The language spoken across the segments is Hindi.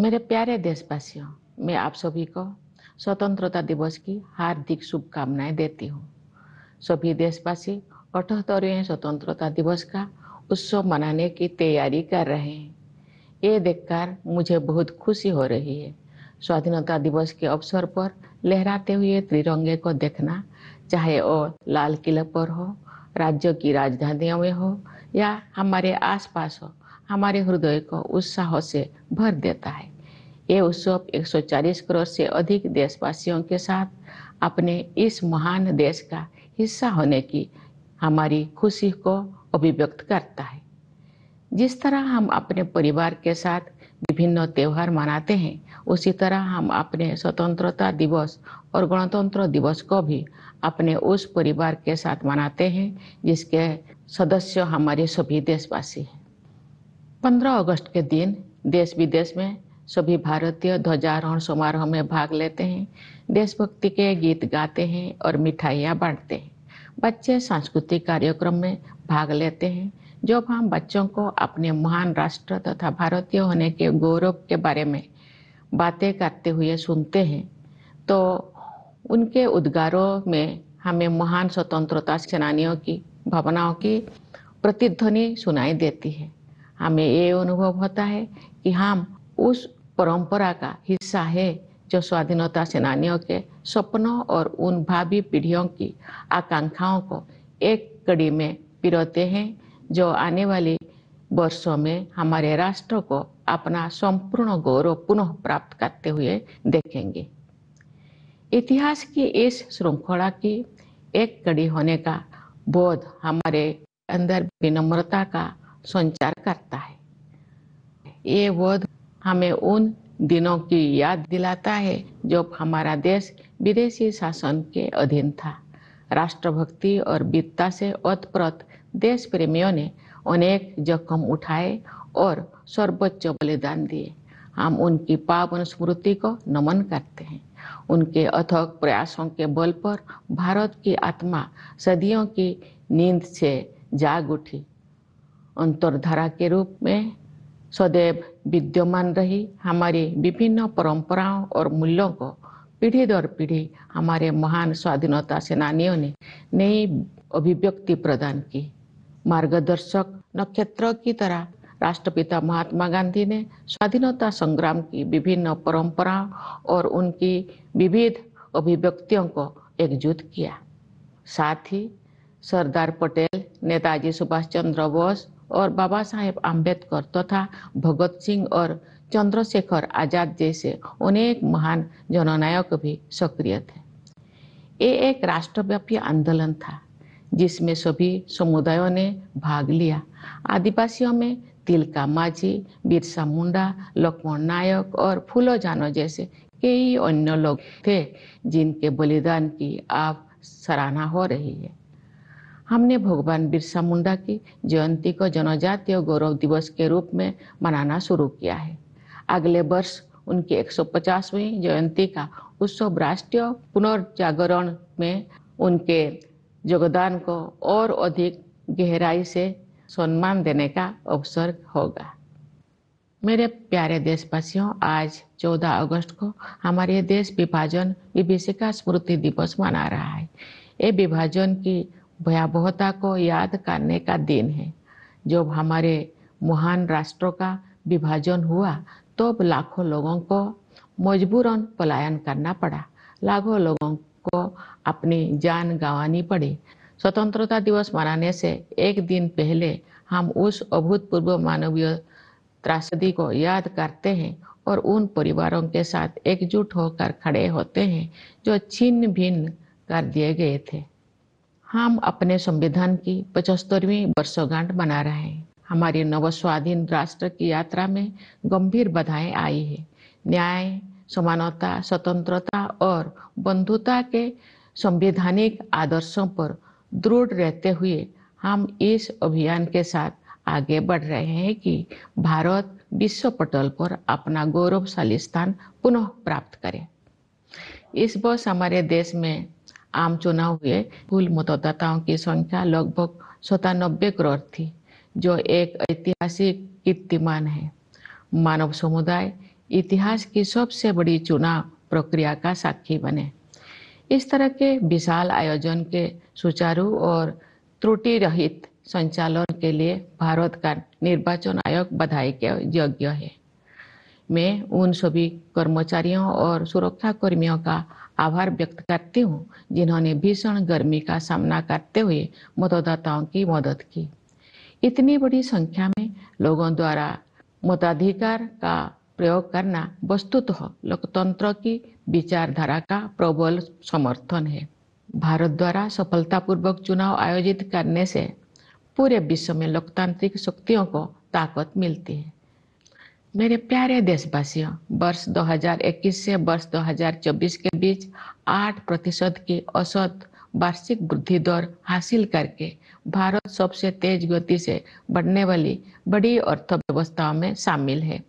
मेरे प्यारे देशवासियों, मैं आप सभी को स्वतंत्रता दिवस की हार्दिक शुभकामनाएं देती हूँ। सभी देशवासी 78वें स्वतंत्रता दिवस का उत्सव मनाने की तैयारी कर रहे हैं। ये देखकर मुझे बहुत खुशी हो रही है। स्वाधीनता दिवस के अवसर पर लहराते हुए तिरंगे को देखना, चाहे वो लाल किले पर हो, राज्यों की राजधानियों में हो या हमारे आसपास हो, हमारे हृदय को उत्साह से भर देता है। ये उत्सव 140 करोड़ से अधिक देशवासियों के साथ अपने इस महान देश का हिस्सा होने की हमारी खुशी को अभिव्यक्त करता है। जिस तरह हम अपने परिवार के साथ विभिन्न त्योहार मनाते हैं, उसी तरह हम अपने स्वतंत्रता दिवस और गणतंत्र दिवस को भी अपने उस परिवार के साथ मनाते हैं जिसके सदस्य हमारे सभी देशवासी हैं। 15 अगस्त के दिन देश विदेश में सभी भारतीय ध्वजारोहण समारोह में भाग लेते हैं, देशभक्ति के गीत गाते हैं और मिठाइयाँ बांटते हैं। बच्चे सांस्कृतिक कार्यक्रम में भाग लेते हैं। जब हम बच्चों को अपने महान राष्ट्र तथा भारतीय होने के गौरव के बारे में बातें करते हुए सुनते हैं, तो उनके उद्गारों में हमें महान स्वतंत्रता सेनानियों की भावनाओं की प्रतिध्वनि सुनाई देती है। हमें ये अनुभव होता है कि हम उस परंपरा का हिस्सा है जो स्वाधीनता सेनानियों के सपनों और उन भावी पीढ़ियों की आकांक्षाओं को एक कड़ी में पिरोते हैं, जो आने वाली वर्षों में हमारे राष्ट्र को अपना संपूर्ण गौरव पुनः प्राप्त करते हुए देखेंगे। इतिहास की इस श्रृंखला की एक कड़ी होने का बोध हमारे अंदर विनम्रता का संचार करता है। ये बोध हमें उन दिनों की याद दिलाता है जब हमारा देश विदेशी शासन के अधीन था। राष्ट्रभक्ति और वीरता से ओतप्रोत देश प्रेमियों ने अनेक जोखिम उठाए और सर्वोच्च बलिदान दिए। हम उनकी पावन स्मृति को नमन करते हैं। उनके अथक प्रयासों के बल पर भारत की आत्मा सदियों की नींद से जाग उठी। अंतरधारा के रूप में सदैव विद्यमान रही हमारी विभिन्न परंपराओं और मूल्यों को पीढ़ी दर पीढ़ी हमारे महान स्वाधीनता सेनानियों ने नई अभिव्यक्ति प्रदान की। मार्गदर्शक नक्षत्र की तरह राष्ट्रपिता महात्मा गांधी ने स्वाधीनता संग्राम की विभिन्न परंपराओं और उनकी विविध अभिव्यक्तियों को एकजुट किया। साथ ही सरदार पटेल, नेताजी सुभाष चंद्र बोस और बाबा साहेब आम्बेडकर तथा भगत सिंह और चंद्रशेखर आजाद जैसे अनेक महान जननायक भी सक्रिय थे। ये एक राष्ट्रव्यापी आंदोलन था जिसमें सभी समुदायों ने भाग लिया। आदिवासियों में तिलका मांझी, बिरसा मुंडा, लक्ष्मण नायक और फूलो जानो जैसे कई अन्य लोग थे जिनके बलिदान की अब सराहना हो रही है। हमने भगवान बिरसा मुंडा की जयंती को जनजातीय गौरव दिवस के रूप में मनाना शुरू किया है। अगले वर्ष उनकी 150वीं जयंती का उत्सव राष्ट्रीय पुनर्जागरण में उनके योगदान को और अधिक गहराई से सम्मान देने का अवसर होगा। मेरे प्यारे देशवासियों, आज 14 अगस्त को हमारे देश विभाजन विभीषिका स्मृति दिवस मना रहा है। ये विभाजन की भयावहता को याद करने का दिन है। जब हमारे महान राष्ट्रों का विभाजन हुआ तो लाखों लोगों को मजबूरन पलायन करना पड़ा। लाखों लोगों को अपनी जान गंवानी पड़ी। स्वतंत्रता दिवस मनाने से एक दिन पहले हम उस अभूतपूर्व मानवीय त्रासदी को याद करते हैं और उन परिवारों के साथ एकजुट होकर खड़े होते हैं जो छिन्न भिन्न कर दिए गए थे। हम अपने संविधान की 75वीं वर्षगांठ मना रहे हैं। हमारी नवस्वाधीन राष्ट्र की यात्रा में गंभीर बाधाएं आई है। न्याय, समानता, स्वतंत्रता और बंधुता के संवैधानिक आदर्शों पर दृढ़ रहते हुए हम इस अभियान के साथ आगे बढ़ रहे हैं कि भारत विश्व पटल पर अपना गौरवशाली स्थान पुनः प्राप्त करे। इस वर्ष हमारे देश में आम चुनाव हुए। कुल मतदाताओं की संख्या लगभग 97 करोड़ थी, जो एक ऐतिहासिक कीर्तिमान है। मानव समुदाय इतिहास की सबसे बड़ी चुनाव प्रक्रिया का साक्षी बने। इस तरह के विशाल आयोजन के सुचारू और त्रुटि रहित संचालन के लिए भारत का निर्वाचन आयोग बधाई के योग्य है। मैं उन सभी कर्मचारियों और सुरक्षा कर्मियों का आभार व्यक्त करती हूँ जिन्होंने भीषण गर्मी का सामना करते हुए मतदाताओं की मदद की। इतनी बड़ी संख्या में लोगों द्वारा मताधिकार का प्रयोग करना वस्तुतः लोकतंत्र की विचारधारा का प्रबल समर्थन है। भारत द्वारा सफलतापूर्वक चुनाव आयोजित करने से पूरे विश्व में लोकतांत्रिक शक्तियों को ताकत मिलती है। मेरे प्यारे देशवासियों, वर्ष 2021 से वर्ष 2024 के बीच 8% की औसत वार्षिक वृद्धि दर हासिल करके भारत सबसे तेज गति से बढ़ने वाली बड़ी अर्थव्यवस्थाओं में शामिल है।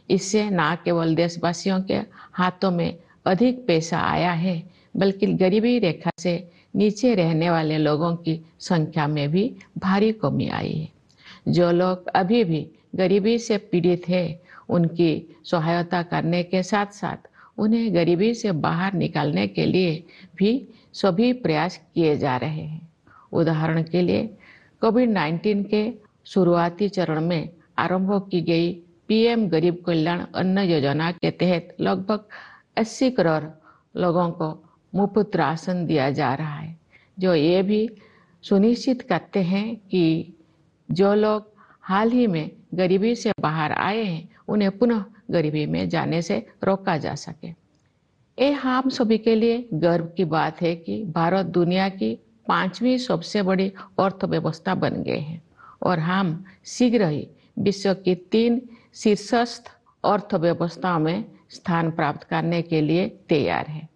इससे न केवल देशवासियों के हाथों में अधिक पैसा आया है, बल्कि गरीबी रेखा से नीचे रहने वाले लोगों की संख्या में भी भारी कमी आई है। जो लोग अभी भी गरीबी से पीड़ित है, उनकी सहायता करने के साथ साथ उन्हें गरीबी से बाहर निकालने के लिए भी सभी प्रयास किए जा रहे हैं। उदाहरण के लिए कोविड-19 के शुरुआती चरण में आरंभ की गई पीएम गरीब कल्याण अन्न योजना के तहत लगभग 80 करोड़ लोगों को मुफ्त राशन दिया जा रहा है, जो ये भी सुनिश्चित करते हैं कि जो लोग हाल ही में गरीबी से बाहर आए हैं, उन्हें पुनः गरीबी में जाने से रोका जा सके। ये हम सभी के लिए गर्व की बात है कि भारत दुनिया की 5वीं सबसे बड़ी अर्थव्यवस्था बन गए हैं और हम शीघ्र ही विश्व की 3 शीर्षस्थ अर्थव्यवस्थाओं में स्थान प्राप्त करने के लिए तैयार है।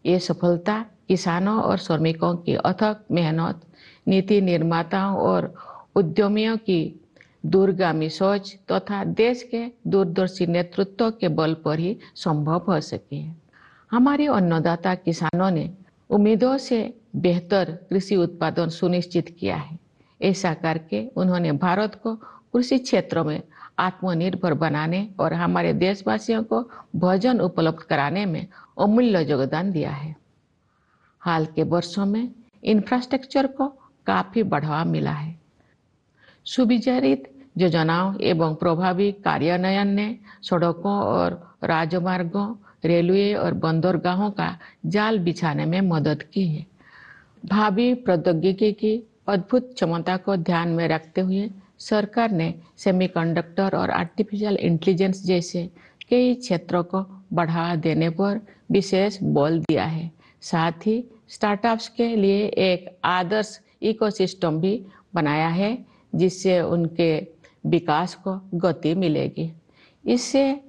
ये सफलता किसानों और श्रमिकों की अथक मेहनत, नीति निर्माताओं और उद्यमियों की दूरगामी सोच तथा देश के दूरदर्शी नेतृत्व के बल पर ही संभव हो सकी है। हमारे अन्नदाता किसानों ने उम्मीदों से बेहतर कृषि उत्पादन सुनिश्चित किया है। ऐसा करके उन्होंने भारत को कृषि क्षेत्रों में आत्मनिर्भर बनाने और हमारे देशवासियों को भोजन उपलब्ध कराने में अमूल्य योगदान दिया है। हाल के वर्षों में इंफ्रास्ट्रक्चर को काफी बढ़ावा मिला है। सुविचारित योजनाओं एवं प्रभावी कार्यान्वयन ने सड़कों और राजमार्गों, रेलवे और बंदरगाहों का जाल बिछाने में मदद की है। भावी प्रौद्योगिकी की अद्भुत क्षमता को ध्यान में रखते हुए सरकार ने सेमीकंडक्टर और आर्टिफिशियल इंटेलिजेंस जैसे कई क्षेत्रों को बढ़ावा देने पर विशेष बल दिया है। साथ ही स्टार्टअप्स के लिए एक आदर्श इकोसिस्टम भी बनाया है, जिससे उनके विकास को गति मिलेगी। इससे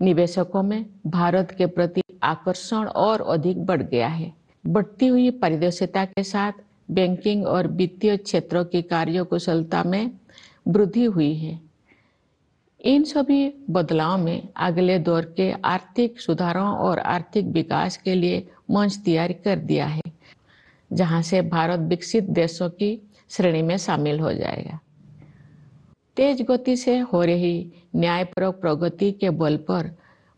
निवेशकों में भारत के प्रति आकर्षण और अधिक बढ़ गया है। बढ़ती हुई पारदर्शिता के साथ बैंकिंग और वित्तीय क्षेत्रों की कार्यकुशलता में वृद्धि हुई है। इन सभी बदलाव में अगले दौर के आर्थिक सुधारों और आर्थिक विकास के लिए मंच तैयार कर दिया है, जहां से भारत विकसित देशों की श्रेणी में शामिल हो जाएगा। तेज गति से हो रही न्यायपरक प्रगति के बल पर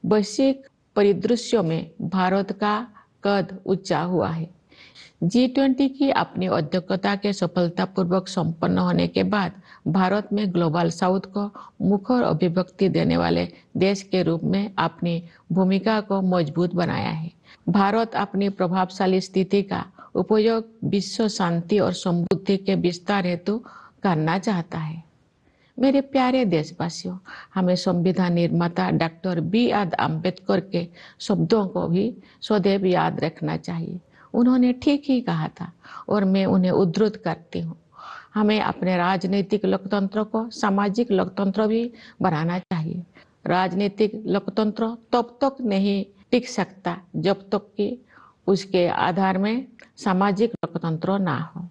वैश्विक परिदृश्यों में भारत का कद ऊंचा हुआ है। G20 की अपनी अध्यक्षता के सफलतापूर्वक संपन्न होने के बाद भारत में ग्लोबल साउथ को मुखर अभिव्यक्ति देने वाले देश के रूप में अपनी भूमिका को मजबूत बनाया है। भारत अपनी प्रभावशाली स्थिति का उपयोग विश्व शांति और समृद्धि के विस्तार हेतु करना चाहता है। मेरे प्यारे देशवासियों, हमें संविधान निर्माता डॉक्टर B.R. अम्बेडकर के शब्दों को भी सदैव याद रखना चाहिए। उन्होंने ठीक ही कहा था और मैं उन्हें उद्धृत करती हूँ। हमें अपने राजनीतिक लोकतंत्र को सामाजिक लोकतंत्र भी बनाना चाहिए। राजनीतिक लोकतंत्र तब तक नहीं टिक सकता जब तक कि उसके आधार में सामाजिक लोकतंत्र ना हो।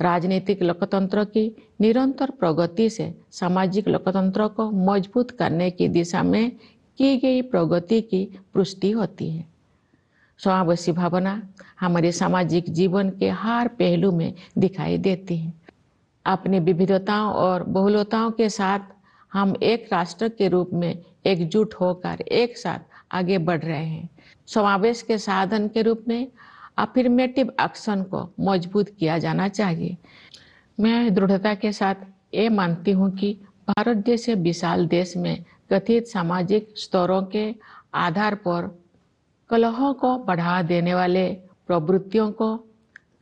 राजनीतिक लोकतंत्र की निरंतर प्रगति से सामाजिक लोकतंत्र को मजबूत करने की दिशा में की गई प्रगति की पुष्टि होती है। समावेशी भावना हमारे सामाजिक जीवन के हर पहलू में दिखाई देती है। अपनी विविधताओं और बहुलताओं के साथ हम एक राष्ट्र के रूप में एकजुट होकर एक साथ आगे बढ़ रहे हैं। समावेश के साधन के रूप में अफर्मेटिव एक्शन को मजबूत किया जाना चाहिए। मैं दृढ़ता के साथ ये मानती हूँ कि भारत जैसे विशाल देश में कथित सामाजिक स्तरों के आधार पर कलहों को बढ़ावा देने वाले प्रवृत्तियों को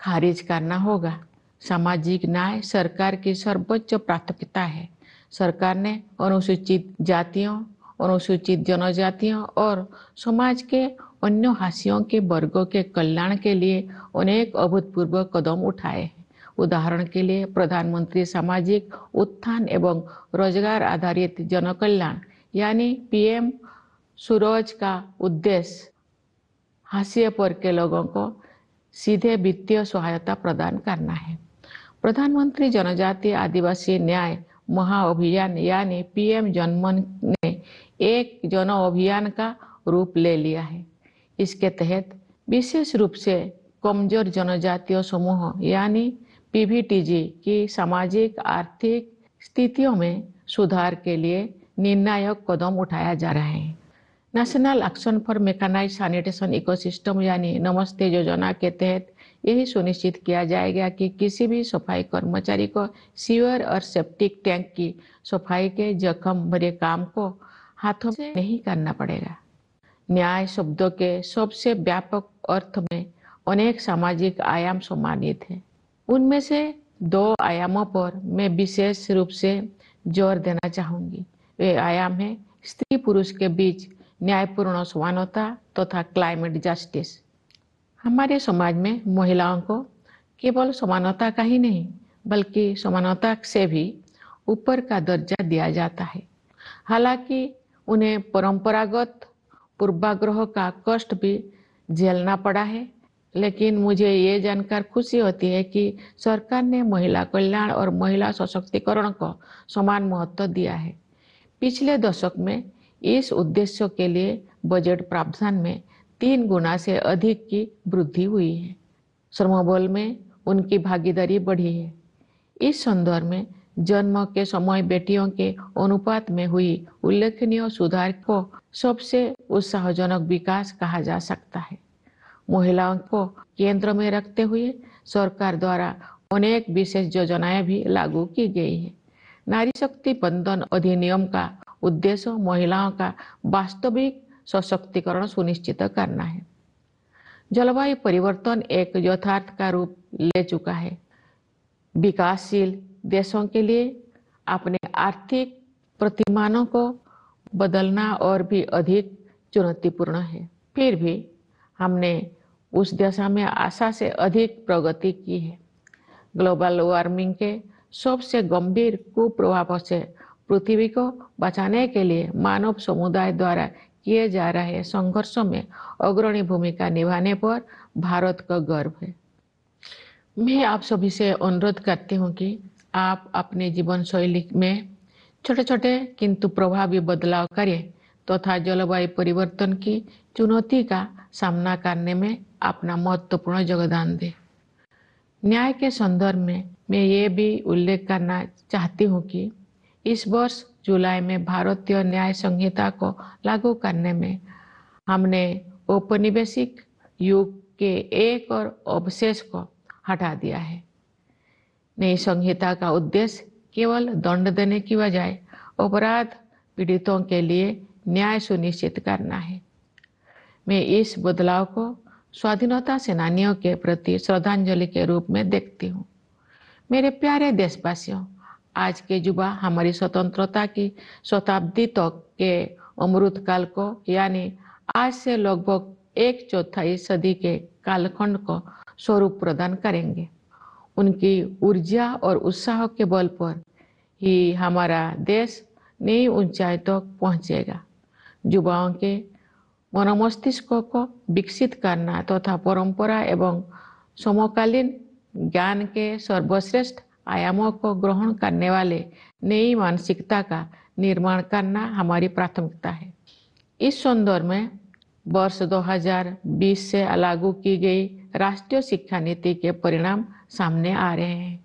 खारिज करना होगा। सामाजिक न्याय सरकार की सर्वोच्च प्राथमिकता है। सरकार ने अनुसूचित जातियों, अनुसूचित जनजातियों और समाज के अन्य हाशियों के वर्गों के कल्याण के लिए अनेक अभूतपूर्व कदम उठाए हैं। उदाहरण के लिए प्रधानमंत्री सामाजिक उत्थान एवं रोजगार आधारित जनकल्याण यानी पीएम सूरज का उद्देश्य हाशिए पर के लोगों को सीधे वित्तीय सहायता प्रदान करना है। प्रधानमंत्री जनजातीय आदिवासी न्याय महाअभियान यानी पीएम जनमन ने एक जन अभियान का रूप ले लिया है। इसके तहत विशेष रूप से कमजोर जनजातीय समूह यानी पीवीटीजी की सामाजिक आर्थिक स्थितियों में सुधार के लिए निर्णायक कदम उठाया जा रहा है। National action for mechanized sanitation ecosystem यानी नमस्ते योजना के तहत यही सुनिश्चित किया जाएगा कि किसी भी सफाई कर्मचारी को सीवर और सेप्टिक टैंक की सफाई के जख्म भरे काम को हाथों से नहीं करना पड़ेगा। न्याय शब्दों के सबसे व्यापक अर्थ में अनेक सामाजिक आयाम सम्मानित हैं। उनमें से 2 आयामों पर मैं विशेष रूप से जोर देना चाहूंगी। वे आयाम है स्त्री पुरुष के बीच न्यायपूर्ण समानता तथा क्लाइमेट जस्टिस। हमारे समाज में महिलाओं को केवल समानता का ही नहीं बल्कि समानता से भी ऊपर का दर्जा दिया जाता है। हालांकि उन्हें परंपरागत पूर्वाग्रह का कष्ट भी झेलना पड़ा है, लेकिन मुझे ये जानकर खुशी होती है कि सरकार ने महिला कल्याण और महिला सशक्तिकरण को समान महत्व दिया है। पिछले दशक में इस उद्देश्य के लिए बजट प्रावधान में 3 गुना से अधिक की वृद्धि हुई है। श्रमबल में उनकी भागीदारी बढ़ी है। इस संदर्भ में जन्म के समय बेटियों के अनुपात में हुई उल्लेखनीय सुधार को सबसे उत्साहजनक विकास कहा जा सकता है। महिलाओं को केंद्र में रखते हुए सरकार द्वारा अनेक विशेष योजनाएं भी लागू की गई है। नारी शक्ति बंधन अधिनियम का उद्देश्य महिलाओं का वास्तविक सशक्तिकरण सुनिश्चित करना है। जलवायु परिवर्तन एक यथार्थ का रूप ले चुका है। विकासशील देशों के लिए अपने आर्थिक प्रतिमानों को बदलना और भी अधिक चुनौतीपूर्ण है। फिर भी हमने उस दिशा में आशा से अधिक प्रगति की है। ग्लोबल वार्मिंग के सबसे गंभीर कुप्रभावों से पृथ्वी को बचाने के लिए मानव समुदाय द्वारा किए जा रहे संघर्षों में अग्रणी भूमिका निभाने पर भारत का गर्व है। मैं आप सभी से अनुरोध करती हूँ कि आप अपने जीवन शैली में छोटे छोटे किंतु प्रभावी बदलाव करें तथा जलवायु परिवर्तन की चुनौती का सामना करने में अपना महत्वपूर्ण योगदान दें। न्याय के संदर्भ में मैं ये भी उल्लेख करना चाहती हूँ कि इस वर्ष जुलाई में भारतीय न्याय संहिता को लागू करने में हमने औपनिवेशिक युग के एक और अवशेष को हटा दिया है। नई संहिता का उद्देश्य केवल दंड देने की बजाय अपराध पीड़ितों के लिए न्याय सुनिश्चित करना है। मैं इस बदलाव को स्वाधीनता सेनानियों के प्रति श्रद्धांजलि के रूप में देखती हूँ। मेरे प्यारे देशवासियों, आज के युवा हमारी स्वतंत्रता की शताब्दी तक के अमृत काल को यानी आज से लगभग 1/4 सदी के कालखंड को स्वरूप प्रदान करेंगे। उनकी ऊर्जा और उत्साह के बल पर ही हमारा देश नई ऊंचाई तक पहुंचेगा। युवाओं के मनोमस्तिष्क को विकसित करना तथा परंपरा एवं समकालीन ज्ञान के सर्वश्रेष्ठ आयामों को ग्रहण करने वाले नई मानसिकता का निर्माण करना हमारी प्राथमिकता है। इस संदर्भ में वर्ष 2020 से लागू की गई राष्ट्रीय शिक्षा नीति के परिणाम सामने आ रहे हैं।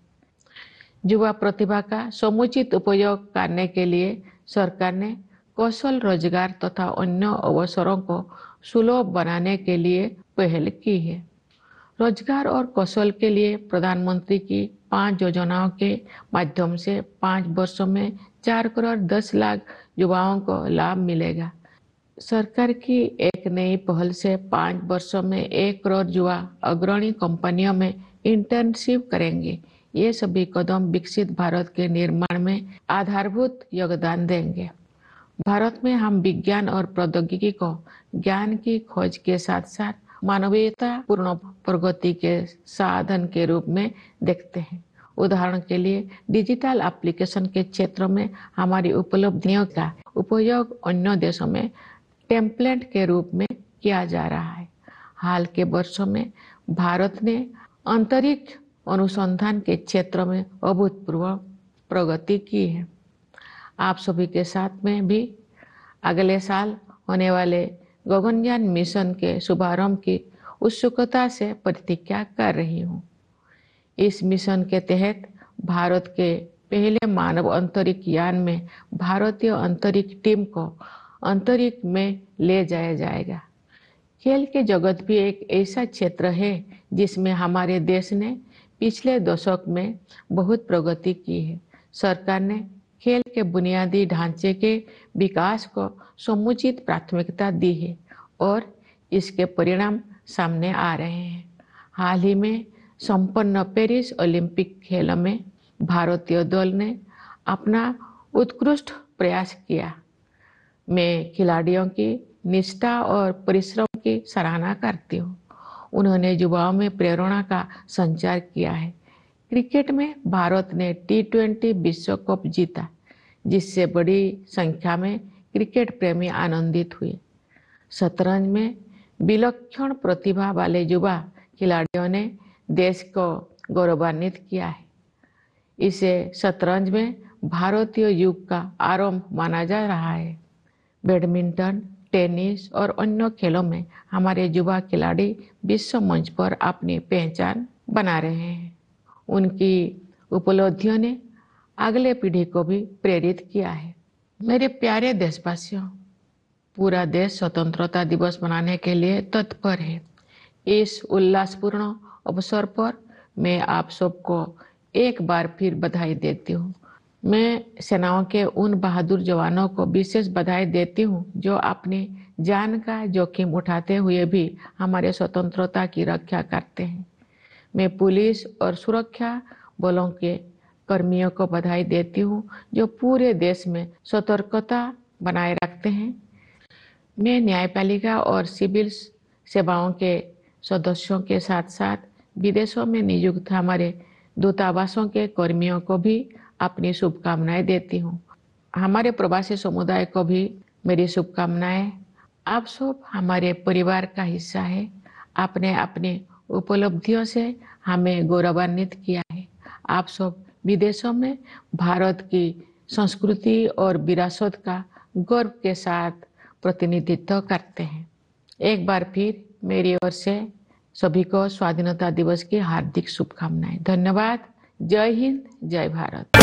युवा प्रतिभा का समुचित उपयोग करने के लिए सरकार ने कौशल रोजगार तथा अन्य अवसरों को सुलभ बनाने के लिए पहल की है। रोजगार और कौशल के लिए प्रधानमंत्री की 5 योजनाओं के माध्यम से 5 वर्षों में 4 करोड़ 10 लाख युवाओं को लाभ मिलेगा। सरकार की एक नई पहल से 5 वर्षों में 1 करोड़ युवा अग्रणी कंपनियों में इंटर्नशिप करेंगे। ये सभी कदम विकसित भारत के निर्माण में आधारभूत योगदान देंगे। भारत में हम विज्ञान और प्रौद्योगिकी को ज्ञान की खोज के साथ साथ मानवीयता पूर्ण प्रगति के साधन के रूप में देखते हैं। उदाहरण के लिए डिजिटल एप्लीकेशन के क्षेत्र में हमारी उपलब्धियों का उपयोग अन्य देशों में टेम्पलेट के रूप में किया जा रहा है। हाल के वर्षों में भारत ने अंतरिक्ष अनुसंधान के क्षेत्र में अभूतपूर्व प्रगति की है। आप सभी के साथ में भी अगले साल होने वाले गगनयान मिशन के शुभारंभ की उत्सुकता से प्रतीक्षा कर रही हूँ। इस मिशन के तहत भारत के पहले मानव अंतरिक्ष यान में भारतीय अंतरिक्ष टीम को अंतरिक्ष में ले जाया जाएगा। खेल के जगत भी एक ऐसा क्षेत्र है जिसमें हमारे देश ने पिछले दशक में बहुत प्रगति की है। सरकार ने खेल के बुनियादी ढांचे के विकास को समुचित प्राथमिकता दी है और इसके परिणाम सामने आ रहे हैं। हाल ही में संपन्न पेरिस ओलंपिक खेलों में भारतीय दल ने अपना उत्कृष्ट प्रयास किया। मैं खिलाड़ियों की निष्ठा और परिश्रम की सराहना करती हूँ। उन्होंने युवाओं में प्रेरणा का संचार किया है। क्रिकेट में भारत ने T20 विश्व कप जीता, जिससे बड़ी संख्या में क्रिकेट प्रेमी आनंदित हुए। शतरंज में विलक्षण प्रतिभा वाले युवा खिलाड़ियों ने देश को गौरवान्वित किया है। इसे शतरंज में भारतीय युग का आरंभ माना जा रहा है। बैडमिंटन, टेनिस और अन्य खेलों में हमारे युवा खिलाड़ी विश्व मंच पर अपनी पहचान बना रहे हैं। उनकी उपलब्धियों ने अगले पीढ़ी को भी प्रेरित किया है। मेरे प्यारे देशवासियों, पूरा देश स्वतंत्रता दिवस मनाने के लिए तत्पर है। इस उल्लासपूर्ण अवसर पर मैं आप सबको एक बार फिर बधाई देती हूँ। मैं सेनाओं के उन बहादुर जवानों को विशेष बधाई देती हूँ जो अपनी जान का जोखिम उठाते हुए भी हमारे स्वतंत्रता की रक्षा करते हैं। मैं पुलिस और सुरक्षा बलों के कर्मियों को बधाई देती हूँ जो पूरे देश में सतर्कता बनाए रखते हैं। मैं न्यायपालिका और सिविल सेवाओं के सदस्यों के साथ साथ विदेशों में नियुक्त हमारे दूतावासों के कर्मियों को भी अपनी शुभकामनाएं देती हूँ। हमारे प्रवासी समुदाय को भी मेरी शुभकामनाएं। आप सब हमारे परिवार का हिस्सा है। आपने अपनी उपलब्धियों से हमें गौरवान्वित किया है। आप सब विदेशों में भारत की संस्कृति और विरासत का गर्व के साथ प्रतिनिधित्व करते हैं। एक बार फिर मेरी ओर से सभी को स्वाधीनता दिवस की हार्दिक शुभकामनाएं। धन्यवाद। जय हिंद, जय भारत।